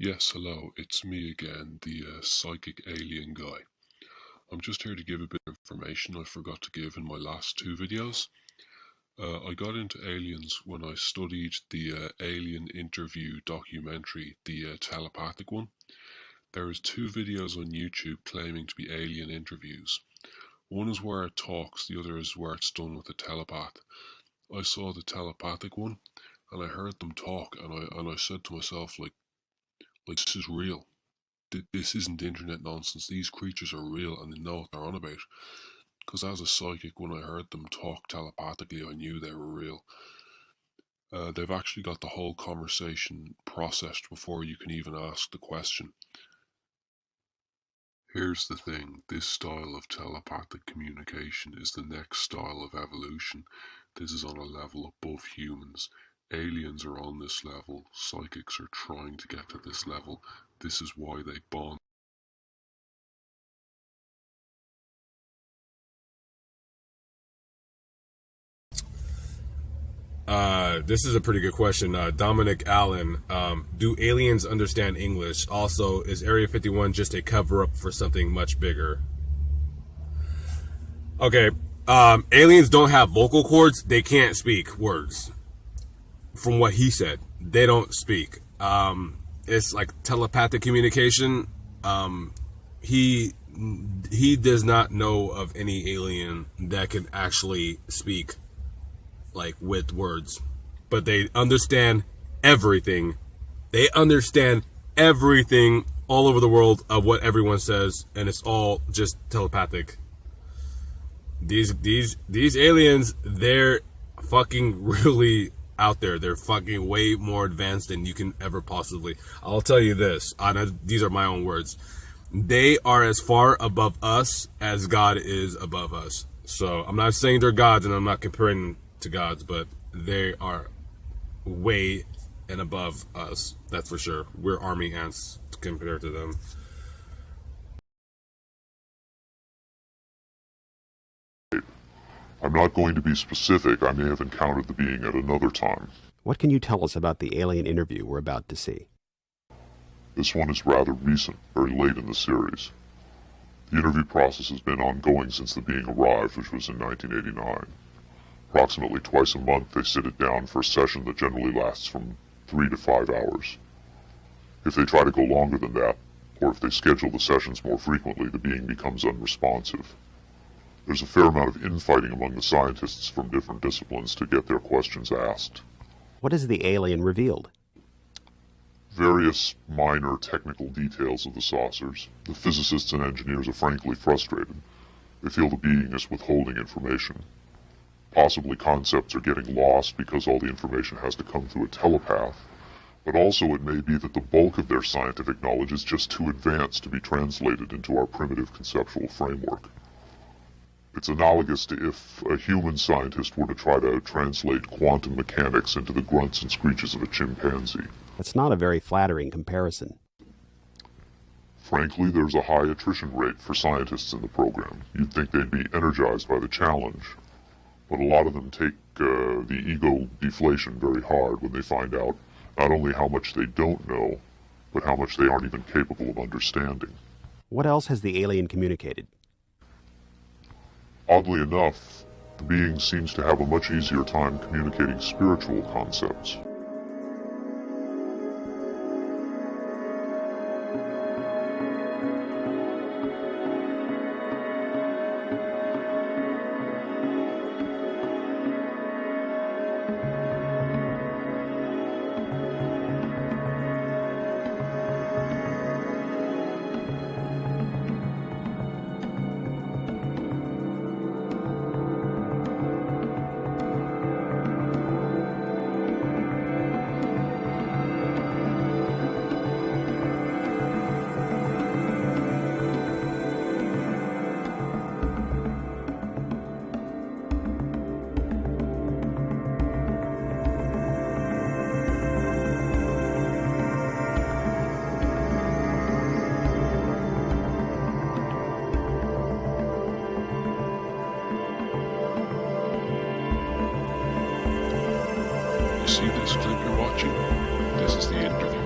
Yes, hello, it's me again, the psychic alien guy. I'm just here to give a bit of information I forgot to give in my last two videos. I got into aliens when I studied the alien interview documentary, the telepathic one. There is two videos on YouTube claiming to be alien interviews. One is where it talks, the other is where it's done with a telepath. I saw the telepathic one and I heard them talk and I said to myself like this is real. This isn't internet nonsense. These creatures are real and they know what they're on about. Because as a psychic, when I heard them talk telepathically, I knew they were real. They've actually got the whole conversation processed before you can even ask the question. Here's the thing, this style of telepathic communication is the next style of evolution. This is on a level above humans. Aliens are on this level, psychics are trying to get to this level. This is why they bond. This is a pretty good question. Dominic Allen, do aliens understand English? Also, is Area 51 just a cover up for something much bigger? Okay, aliens don't have vocal cords. They can't speak words. From what he said, they don't speak. It's like telepathic communication. He does not know of any alien that can actually speak like with words, but they understand everything. They understand everything all over the world of what everyone says, and it's all just telepathic. These aliens, they're fucking really out there. They're fucking way more advanced than you can ever possibly. I'll tell you this. These are my own words. They are as far above us as God is above us. So I'm not saying they're gods, and I'm not comparing to gods, but they are way and above us. That's for sure. We're army ants compared to them. I'm not going to be specific. I may have encountered the being at another time. What can you tell us about the alien interview we're about to see? This one is rather recent, very late in the series. The interview process has been ongoing since the being arrived, which was in 1989. Approximately twice a month, they sit it down for a session that generally lasts from 3 to 5 hours. If they try to go longer than that, or if they schedule the sessions more frequently, the being becomes unresponsive. There's a fair amount of infighting among the scientists from different disciplines to get their questions asked. What has the alien revealed? Various minor technical details of the saucers. The physicists and engineers are frankly frustrated. They feel the being is withholding information. Possibly concepts are getting lost because all the information has to come through a telepath, but also it may be that the bulk of their scientific knowledge is just too advanced to be translated into our primitive conceptual framework. It's analogous to if a human scientist were to try to translate quantum mechanics into the grunts and screeches of a chimpanzee. That's not a very flattering comparison. Frankly, there's a high attrition rate for scientists in the program. You'd think they'd be energized by the challenge, but a lot of them take the ego deflation very hard when they find out not only how much they don't know, but how much they aren't even capable of understanding. What else has the alien communicated? Oddly enough, the being seems to have a much easier time communicating spiritual concepts. See this clip you're watching? This is the interview.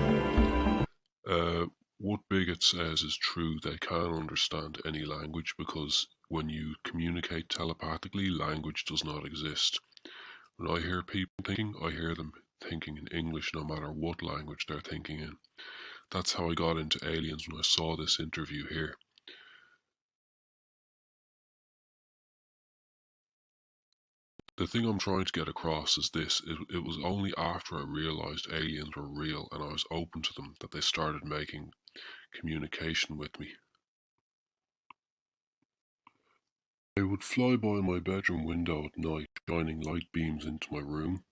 what Bigot says is true. They can understand any language because when you communicate telepathically, language does not exist. When I hear people thinking, I hear them thinking in English no matter what language they're thinking in. That's how I got into aliens when I saw this interview here. The thing I'm trying to get across is this. It was only after I realised aliens were real and I was open to them that they started making communication with me. They would fly by my bedroom window at night, shining light beams into my room.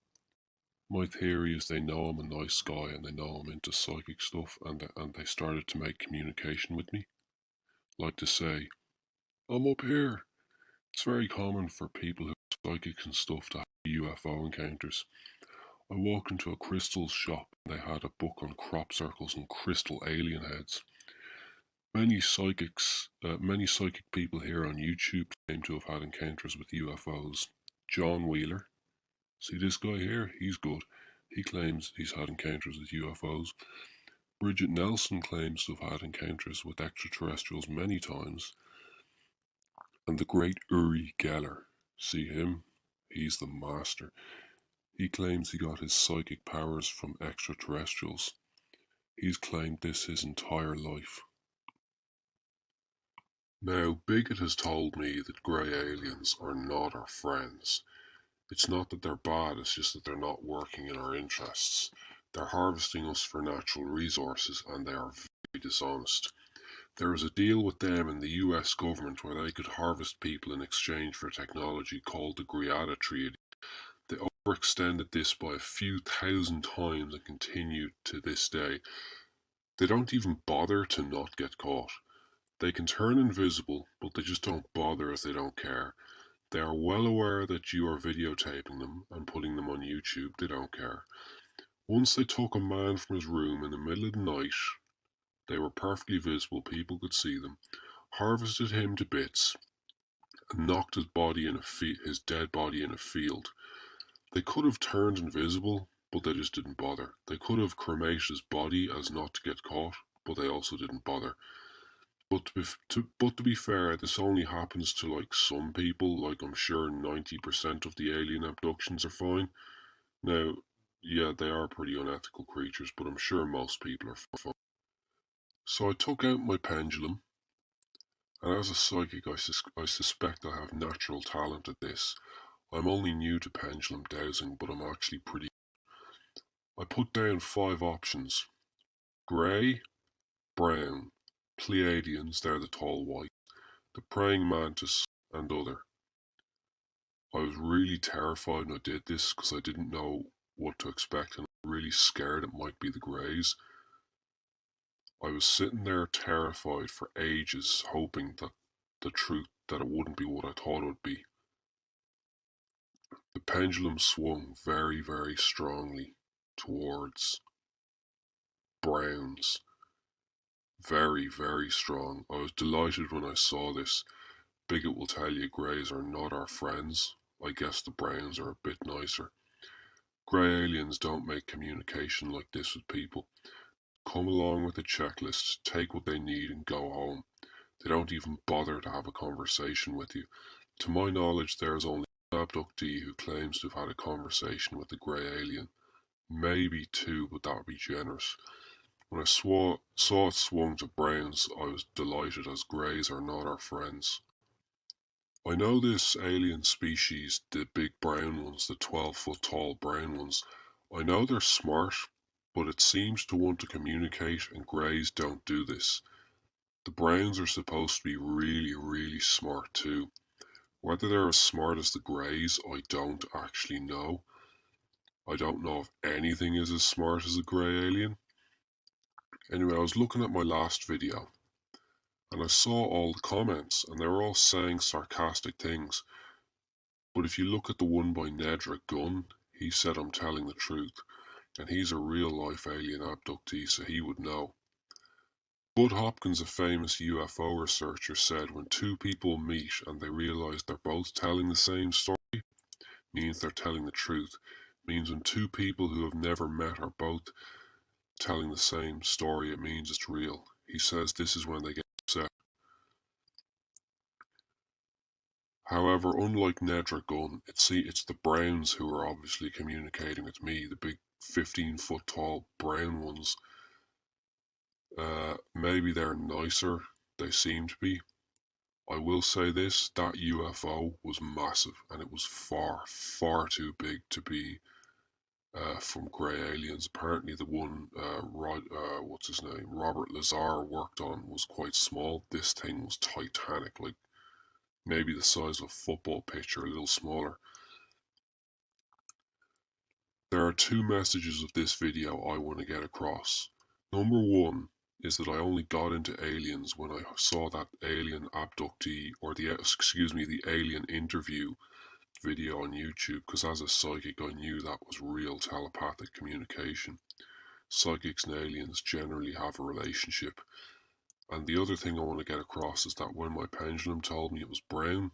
My theory is they know I'm a nice guy and they know I'm into psychic stuff, and they started to make communication with me. Like to say, I'm up here. It's very common for people who are psychics and stuff to have UFO encounters. I walked into a crystals shop and they had a book on crop circles and crystal alien heads. Many psychic people here on YouTube claim to have had encounters with UFOs. John Wheeler, see this guy here? He's good. He claims he's had encounters with UFOs. Bridget Nelson claims to have had encounters with extraterrestrials many times. And the great Uri Geller, see him? He's the master. He claims he got his psychic powers from extraterrestrials. He's claimed this his entire life. Now, Bigot has told me that grey aliens are not our friends. It's not that they're bad, it's just that they're not working in our interests. They're harvesting us for natural resources and they are very dishonest. There was a deal with them in the US government where they could harvest people in exchange for technology called the Greada Treaty. They overextended this by a few thousand times and continue to this day. They don't even bother to not get caught. They can turn invisible, but they just don't bother if they don't care. They are well aware that you are videotaping them and putting them on YouTube. They don't care. Once they took a man from his room in the middle of the night, they were perfectly visible, people could see them, harvested him to bits, and knocked his dead body in a field. They could have turned invisible, but they just didn't bother. They could have cremated his body as not to get caught, but they also didn't bother. But to be fair, this only happens to like some people. Like I'm sure 90% of the alien abductions are fine. Now, yeah, they are pretty unethical creatures, but I'm sure most people are fine. So I took out my pendulum, and as a psychic, I suspect I have natural talent at this. I'm only new to pendulum dowsing, but I'm actually pretty. I put down 5 options: grey, brown, Pleiadians, they're the tall white, the praying mantis, and other. I was really terrified when I did this because I didn't know what to expect and I was really scared it might be the greys. I was sitting there terrified for ages, hoping that it wouldn't be what I thought it would be. The pendulum swung very, very strongly towards browns. Very, very strong. I was delighted when I saw this. Bigot will tell you greys are not our friends. I guess the browns are a bit nicer. Grey aliens don't make communication like this with people. Come along with a checklist, take what they need and go home. They don't even bother to have a conversation with you. To my knowledge, there is only one abductee who claims to have had a conversation with a grey alien. Maybe 2, but that would be generous. When I saw it swung to browns, I was delighted as greys are not our friends. I know this alien species, the big brown ones, the 12-foot tall brown ones, I know they're smart, but it seems to want to communicate and greys don't do this. The browns are supposed to be really, really smart too. Whether they're as smart as the greys, I don't actually know. I don't know if anything is as smart as a grey alien. Anyway, I was looking at my last video and I saw all the comments and they were all saying sarcastic things. But if you look at the one by Nedrick Gunn, he said I'm telling the truth, and he's a real life alien abductee, so he would know. Bud Hopkins, a famous UFO researcher, said when 2 people meet and they realise they're both telling the same story, means they're telling the truth. Means when 2 people who have never met are both telling the same story, it means it's real. he says this is when they get upset. However, unlike Nedra Gunn, it's the Browns who are obviously communicating with me, the big 15-foot tall brown ones. Maybe they're nicer, they seem to be. I will say this, that UFO was massive, and it was far, far too big to be from Grey Aliens. Apparently the one what's his name, Robert Lazar worked on was quite small. This thing was titanic, like maybe the size of a football pitch or a little smaller. There are two messages of this video I want to get across. Number one is that I only got into aliens when I saw that alien abductee, or the alien interview video on YouTube, because as a psychic I knew that was real telepathic communication. Psychics and aliens generally have a relationship. And the other thing I want to get across is that when my pendulum told me it was brown,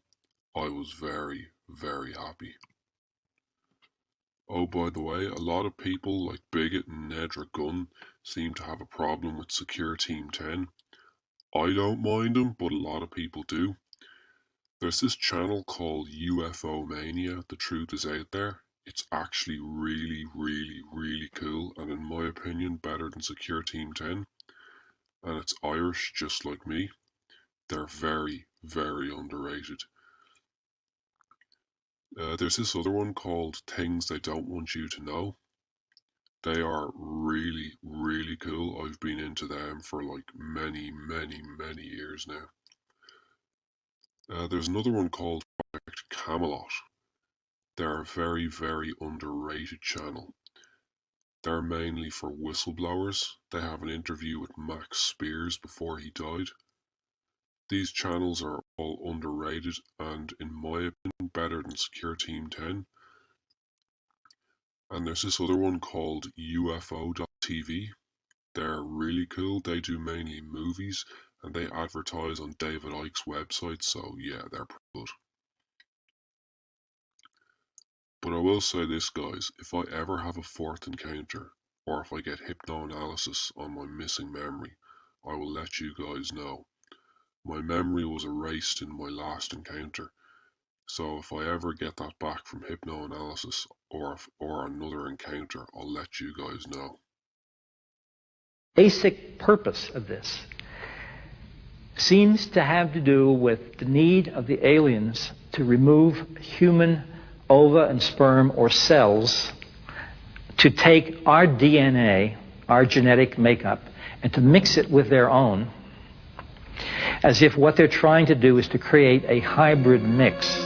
I was very, very happy. Oh, by the way, a lot of people like Bigot and Nedra Gunn seem to have a problem with Secure Team 10. I don't mind them, but a lot of people do. There's this channel called UFO Mania, The Truth Is Out There. It's actually really, really, really cool, and in my opinion better than Secure Team 10. And it's Irish, just like me. They're very, very underrated. There's this other one called Things They Don't Want You to Know. They are really, really cool. I've been into them for like many, many, many years now. There's another one called Project Camelot. They're a very, very underrated channel. They're mainly for whistleblowers. They have an interview with Max Spears before he died. These channels are all underrated and, in my opinion, better than Secure Team 10. And there's this other one called UFO.tv. They're really cool. They do mainly movies and they advertise on David Icke's website, so yeah, they're pretty good. But I will say this, guys, if I ever have a fourth encounter, or if I get hypnoanalysis on my missing memory, I will let you guys know. My memory was erased in my last encounter, so if I ever get that back from hypnoanalysis or another encounter, I'll let you guys know. Basic purpose of this seems to have to do with the need of the aliens to remove human ova and sperm or cells, to take our DNA, our genetic makeup, and to mix it with their own, as if what they're trying to do is to create a hybrid mix.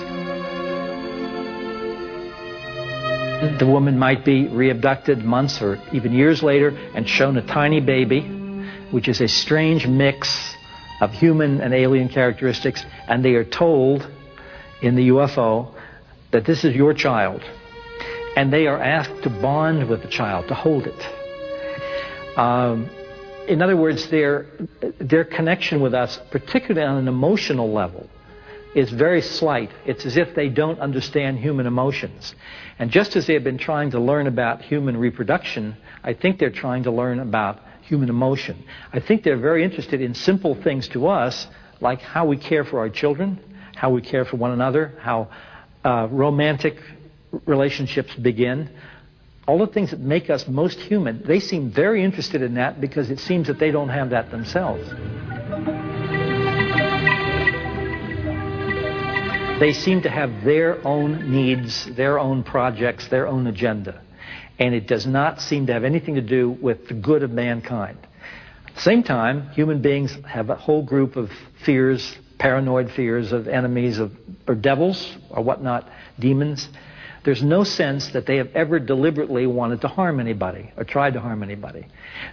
The woman might be reabducted months or even years later and shown a tiny baby, which is a strange mix of human and alien characteristics, and they are told in the UFO that this is your child, and they are asked to bond with the child, to hold it. In other words, their connection with us, particularly on an emotional level, is very slight. It's as if they don't understand human emotions. And just as they have been trying to learn about human reproduction, I think they're trying to learn about human emotion. I think they're very interested in simple things to us, like how we care for our children, how we care for one another, how romantic relationships begin. All the things that make us most human, they seem very interested in that because it seems that they don't have that themselves. They seem to have their own needs, their own projects, their own agenda. And it does not seem to have anything to do with the good of mankind. At the same time, human beings have a whole group of fears, paranoid fears of enemies, or devils, or whatnot, demons. There's no sense that they have ever deliberately wanted to harm anybody or tried to harm anybody.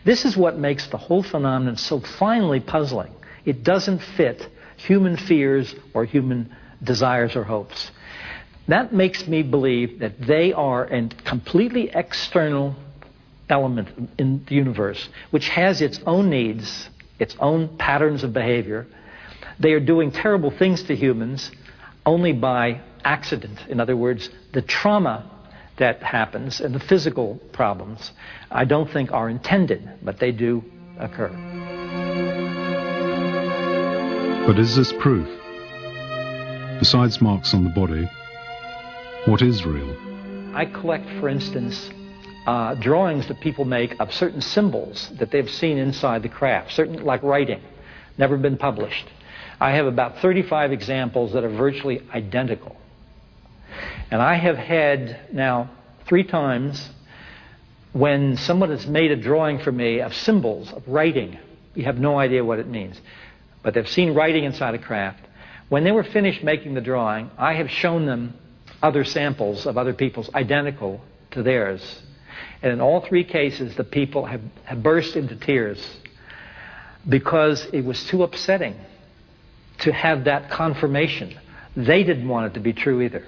This is what makes the whole phenomenon so finely puzzling. It doesn't fit human fears or human desires or hopes. That makes me believe that they are a completely external element in the universe, which has its own needs, its own patterns of behavior. They are doing terrible things to humans only by accident. In other words, the trauma that happens and the physical problems, I don't think are intended, but they do occur. But is this proof? Besides marks on the body, what is real? I collect, for instance, drawings that people make of certain symbols that they've seen inside the craft, certain, like writing, never been published. I have about 35 examples that are virtually identical. And I have had now 3 times when someone has made a drawing for me of symbols, of writing. You have no idea what it means. But they've seen writing inside a craft. When they were finished making the drawing, I have shown them other samples of other people's identical to theirs. And in all 3 cases, the people have burst into tears because it was too upsetting to have that confirmation. They didn't want it to be true either.